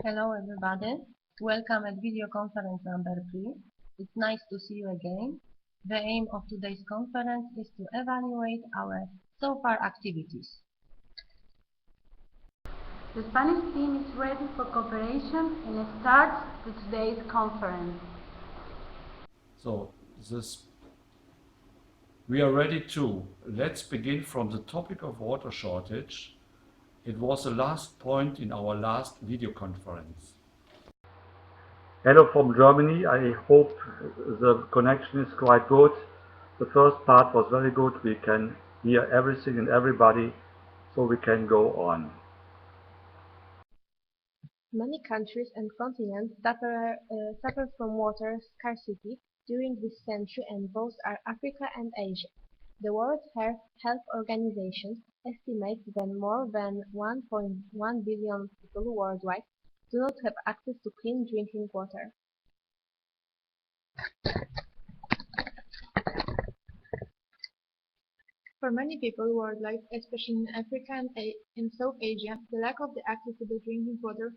Hello everybody, welcome at video conference number 3. It's nice to see you again. The aim of today's conference is to evaluate our so far activities. The Spanish team is ready for cooperation and starts today's conference. So we are ready too. Let's begin from the topic of water shortage. It was the last point in our last video conference. Hello from Germany. I hope the connection is quite good. The first part was very good. We can hear everything and everybody, so we can go on. Many countries and continents suffer from water scarcity during this century, and both are Africa and Asia. The World Health Organization estimates that more than 1.1 billion people worldwide do not have access to clean drinking water. For many people worldwide, especially in Africa and in South Asia, the lack of the access to the drinking water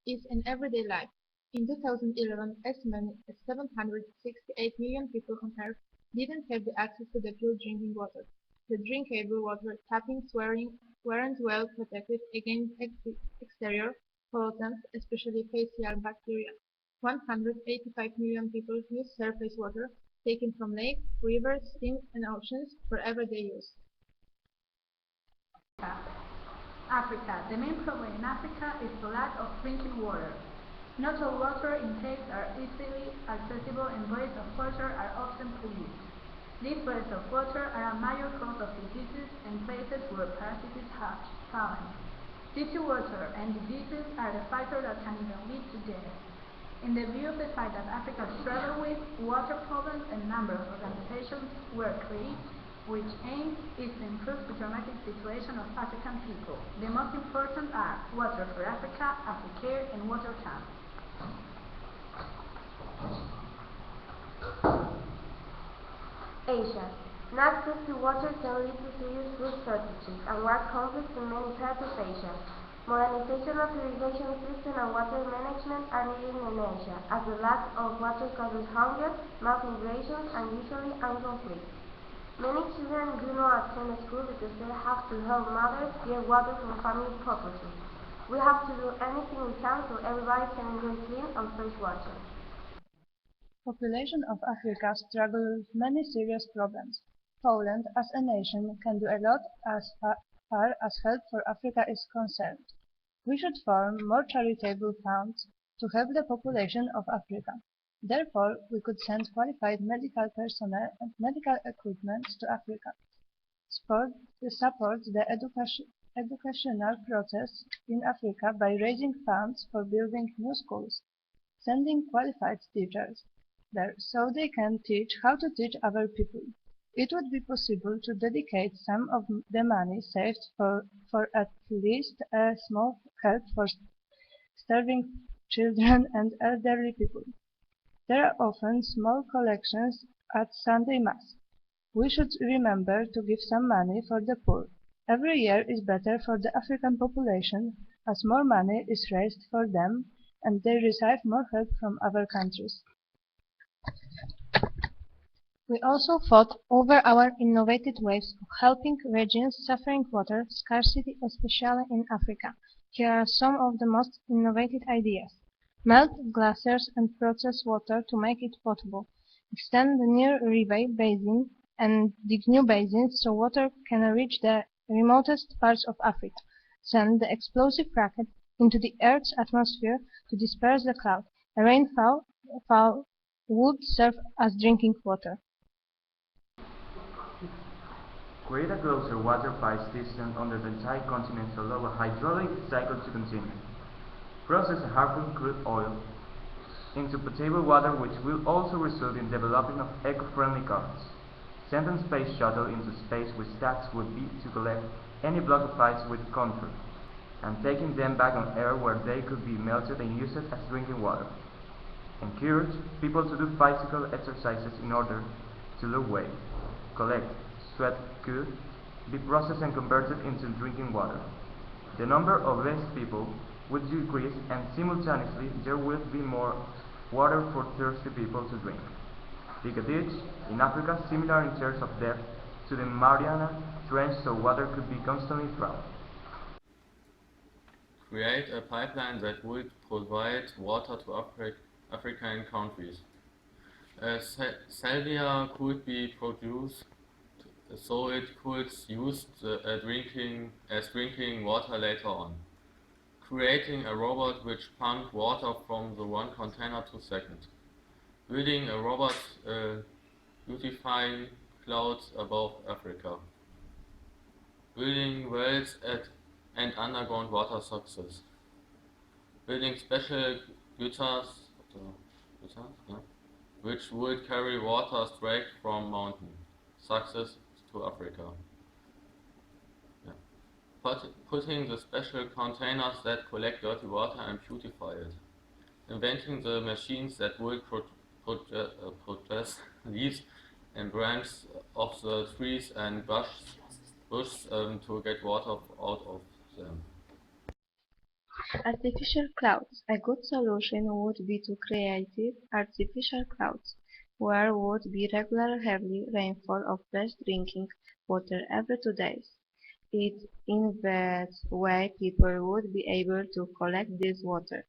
is in everyday life. In 2011, as many as 768 million people on Earth didn't have the access to the pure drinking water. The drinkable water tappings weren't well protected against exterior pollutants, especially faecal bacteria. 185 million people use surface water taken from lakes, rivers, streams, and oceans for everyday use. Africa. The main problem in Africa is the lack of drinking water. Not all water intakes are easily accessible, and bodies of water are often polluted. These bodies of water are a major cause of diseases and places where parasites have fallen. Dirty water and diseases are the factors that can even lead to death. In the view of the fact that Africa struggles with water problems, a number of organizations were created which aim is to improve the dramatic situation of African people. The most important are Water for Africa, AfriCare, and Water Camp. Asia. Access to water can lead to serious food shortages and war conflicts in many parts of Asia. Modernization of irrigation system and water management are needed in Asia, as the lack of water causes hunger, malnutrition, and usually armed conflict. Many children do not attend school because they have to help mothers get water from family property. We have to do anything we can so everybody can enjoy clean and fresh water. Population of Africa struggles with many serious problems. Poland, as a nation, can do a lot as far as help for Africa is concerned. We should form more charitable funds to help the population of Africa. Therefore, we could send qualified medical personnel and medical equipment to Africa. Support the educational process in Africa by raising funds for building new schools, sending qualified teachers there so they can teach how to teach other people. It would be possible to dedicate some of the money saved for at least a small help for starving children and elderly people. There are often small collections at Sunday Mass. We should remember to give some money for the poor. Every year is better for the African population as more money is raised for them and they receive more help from other countries. We also thought over our innovative ways of helping regions suffering water scarcity, especially in Africa. Here are some of the most innovative ideas. Melt glaciers and process water to make it potable. Extend the near river basin and dig new basins so water can reach the remotest parts of Africa. Send the explosive rocket into the Earth's atmosphere to disperse the cloud. A rainfall would serve as drinking water. Create a closer water pipe system under the entire continent to allow a hydraulic cycle to continue. Process hardened crude oil into potable water, which will also result in developing of eco-friendly cars. Send a space shuttle into space which task would be to collect any block of ice with control, and taking them back on Earth where they could be melted and used as drinking water. Encourage people to do physical exercises in order to lose weight. Collect sweat could be processed and converted into drinking water. The number of obese people would decrease, and simultaneously there would be more water for thirsty people to drink. Dig a ditch in Africa similar in terms of depth to the Mariana Trench so water could be constantly drawn. Create a pipeline that would provide water to African countries. Salvia could be produced so it could used as drinking water later on. Creating a robot which pumped water from the one container to second. Building a robot beautifying clouds above Africa. Building wells and underground water sources. Building special gutters, which would carry water straight from mountain. Success to Africa. Putting the special containers that collect dirty water and beautify it. Inventing the machines that would process leaves and branches of the trees and bushes to get water out of them. Artificial clouds. A good solution would be to create artificial clouds, where would be regular heavy rainfall of fresh drinking water every 2 days. In that way people would be able to collect this water.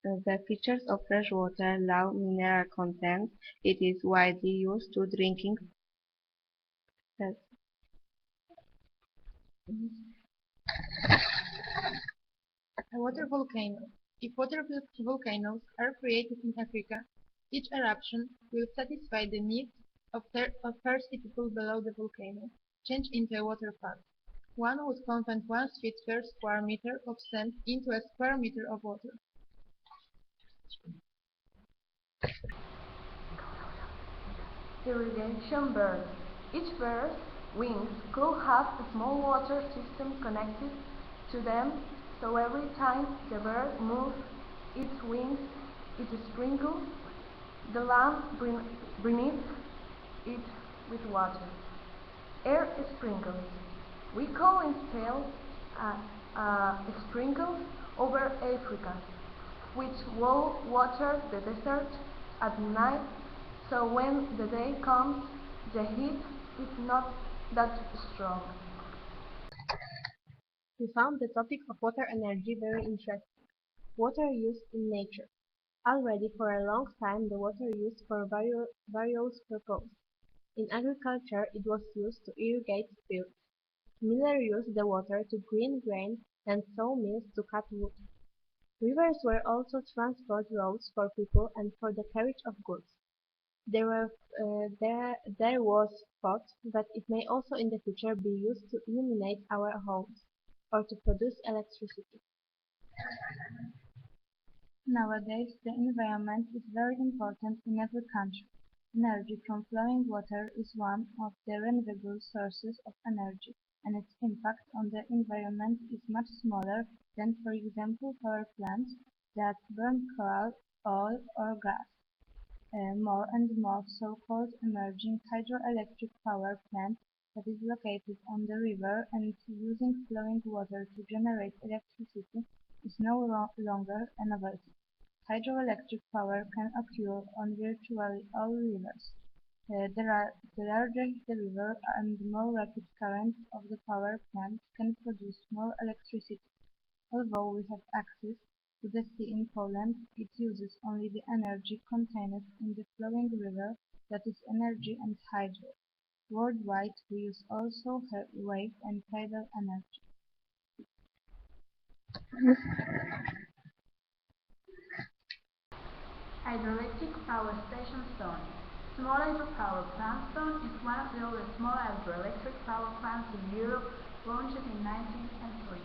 The features of fresh water: low mineral content. It is widely used to drinking. A water volcano. If water volcanoes are created in Africa, each eruption will satisfy the needs of thirsty people below the volcano, change into a waterfall. One would convert 1 feet per square meter of sand into a square meter of water. Irrigation birds. Each bird's wings could have a small water system connected to them, so every time the bird moves its wings, it sprinkles the land beneath it with water. Air sprinklers. We call install sprinkles over Africa, which will water the desert at night, so when the day comes, the heat is not that strong. We found the topic of water energy very interesting. Water use in nature. Already for a long time the water used for various purposes. In agriculture it was used to irrigate fields. Millers used the water to grind grain and sawmills to cut wood. Rivers were also transport roads for people and for the carriage of goods. There was thought that it may also in the future be used to illuminate our homes, or to produce electricity. Nowadays, the environment is very important in every country. Energy from flowing water is one of the renewable sources of energy, and its impact on the environment is much smaller than, for example, power plants that burn coal, oil, or gas. More and more so-called emerging hydroelectric power plant that is located on the river and using flowing water to generate electricity is no longer a novelty. Hydroelectric power can occur on virtually all rivers. The larger the river and the more rapid currents of the power plant can produce more electricity. Although we have access to the sea in Poland, it uses only the energy contained in the flowing river, that is energy and hydro. Worldwide we use also wave and tidal energy. Hydroelectric power station zone. Small hydropower plant zone is one of the oldest small hydroelectric power plants in Europe, launched in 1903.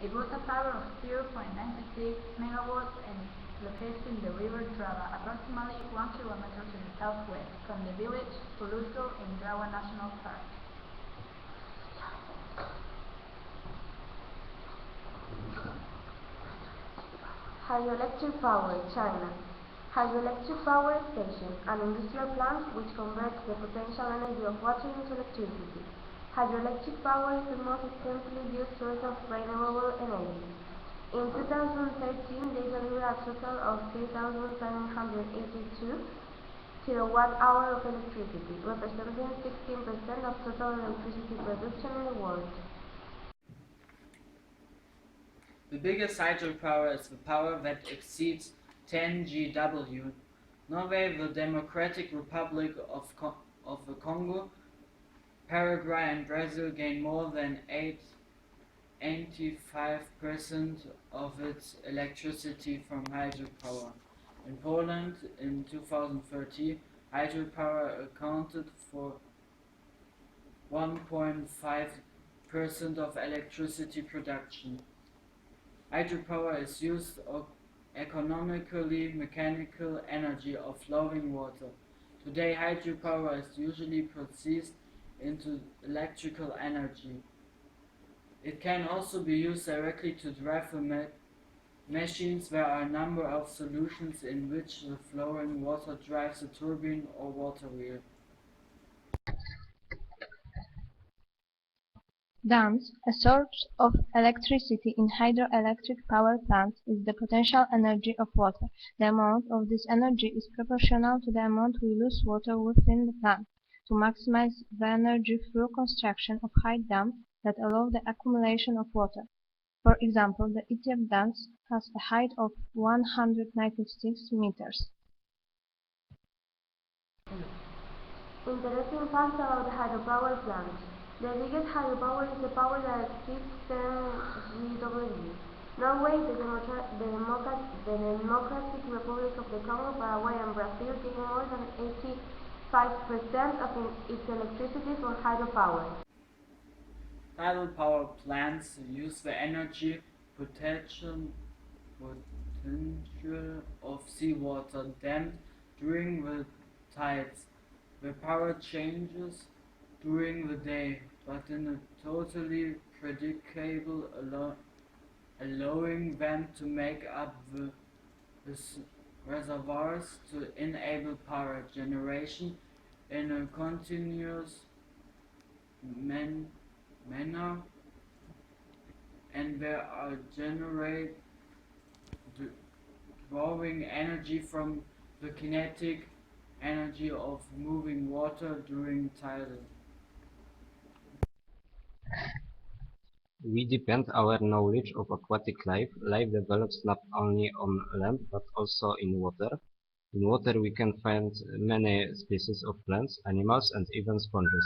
It was a power of 0.96 megawatts and is located in the river Drava, approximately 1 kilometer to the southwest from the village Puluso in Drava National Park. Hydroelectric power, China. Hydroelectric power station, an industrial plant which converts the potential energy of water into electricity. Hydroelectric power is the most extensively used source of renewable energy. In 2013, they delivered a total of 3,782 kilowatt-hour of electricity, representing 16% of total electricity production in the world. The biggest hydropower is the power that exceeds 10 GW. Norway, the Democratic Republic of the Congo, Paraguay and Brazil gain more than 85% of its electricity from hydropower. In Poland, in 2013, hydropower accounted for 1.5% of electricity production. Hydropower is used economically mechanical energy of flowing water. Today, hydropower is usually processed into electrical energy. It can also be used directly to drive the machines. There are a number of solutions in which the flowing water drives a turbine or water wheel. Dams, a source of electricity in hydroelectric power plants, is the potential energy of water. The amount of this energy is proportional to the amount we lose water within the plant. To maximize the energy through construction of high dams that allow the accumulation of water. For example, the Itiep Dam has a height of 196 meters. Interesting facts about the hydropower plant. The biggest hydropower is the power that exceeds 10 GW. Norway, the Democratic Republic of the Congo, Paraguay, and Brazil gain more than 85% of its electricity from hydropower. Hydropower plants use the energy potential of seawater dammed during the tides. The power changes during the day, but in a totally predictable, allowing them to make up the reservoirs to enable power generation in a continuous manner, and they are drawing energy from the kinetic energy of moving water during tidal. We depend our knowledge of aquatic life. Life develops not only on land but also in water. In water we can find many species of plants, animals and even sponges.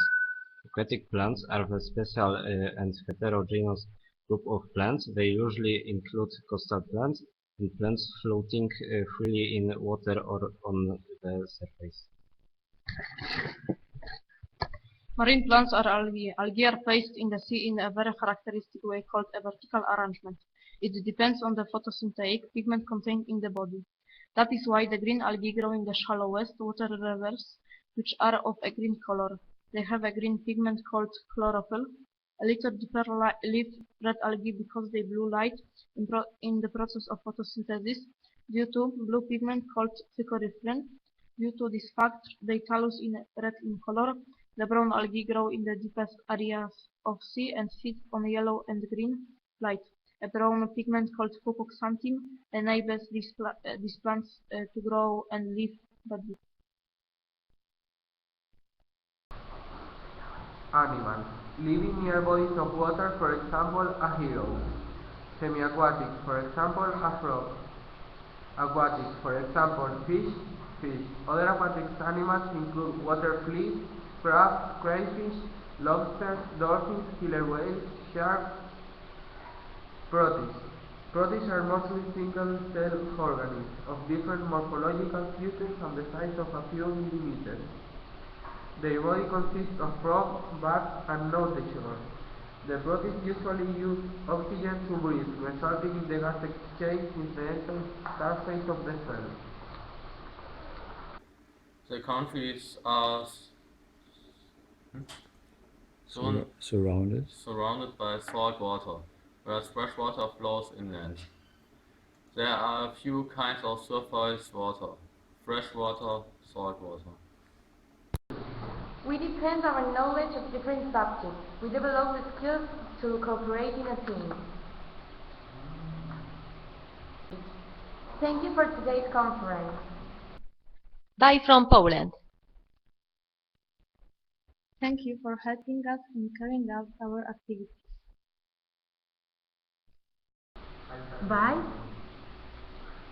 Aquatic plants are a special and heterogeneous group of plants. They usually include coastal plants and plants floating freely in water or on the surface. Marine plants are algae. Algae are placed in the sea in a very characteristic way called a vertical arrangement. It depends on the photosynthetic pigment contained in the body. That is why the green algae grow in the shallowest water rivers, which are of a green color. They have a green pigment called chlorophyll. A little deeper leaf red algae because they blue light in the process of photosynthesis due to blue pigment called phycorythrin. Due to this fact, they callus in red in color. The brown algae grow in the deepest areas of sea and feed on yellow and green light. A brown pigment called fucoxanthin enables these plants to grow and live badly. Animals living near bodies of water, for example, a hero. Semi-aquatic, for example, a frog. Aquatic, for example, fish. Other aquatic animals include water fleas, crabs, crayfish, lobsters, dolphins, killer whales, sharks. Protists. Protists are mostly single-cell organisms of different morphological features and the size of a few millimeters. Their body consists of frog, bat, and no texture. The protists usually use oxygen to breathe, resulting in the gas exchange with the surface of the cell. The countries are surrounded by salt water, whereas fresh water flows inland. There are a few kinds of surface water: fresh water, salt water. We depend on our knowledge of different subjects. We develop the skills to cooperate in a team. Thank you for today's conference. Bye from Poland. Thank you for helping us in carrying out our activities. Bye